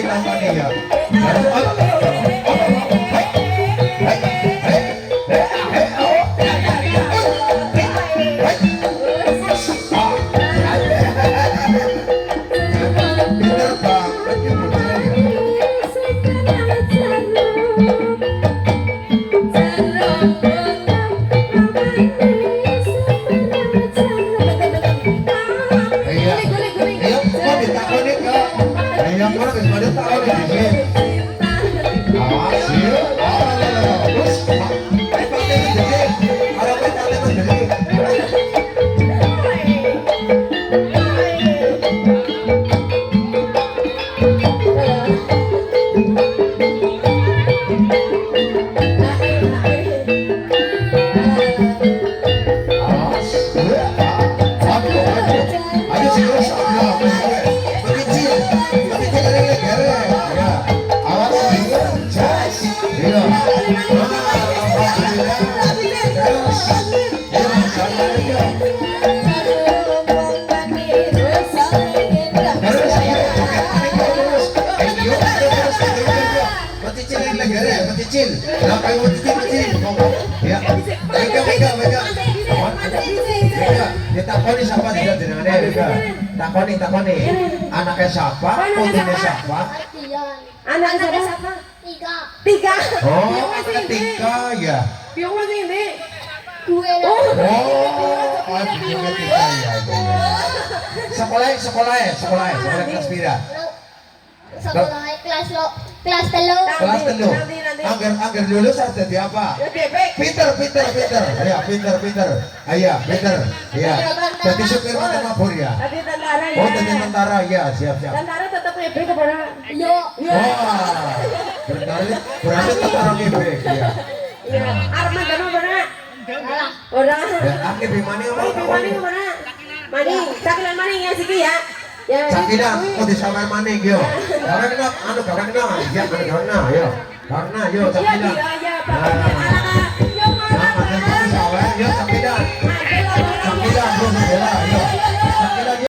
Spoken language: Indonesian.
takoni ya. Takoni siapa tidak jenenge? Takoni. Anaknya siapa? Putrinya siapa? Anaknya siapa? Tiga. Oh, ketiga ya. Biung masih ini. Oh, punya tiga ya. Sekolah kelas pira? Sekolah kelas telu. Kelas telu. Angger lulus harus jadi apa? Pinter. Ya, pinter. Ayah, pinter. Ya. Jadi supir motor mabur ya. Tadi tentara ya. Oh, jadi tentara ya, siap. Tentara tetap ngebek kepada. Yo. Wah, berarti tentara ngebek ya. Iya. Arman kamu mana? Salah. Orang. Ya, angge bimani apa? Maning mana? Maning. Sakilan maning ya siki ya. Ya. Sakina, kok disamar maning yo. Karena kena, ya, karena yo, sakina. Iya, Pak.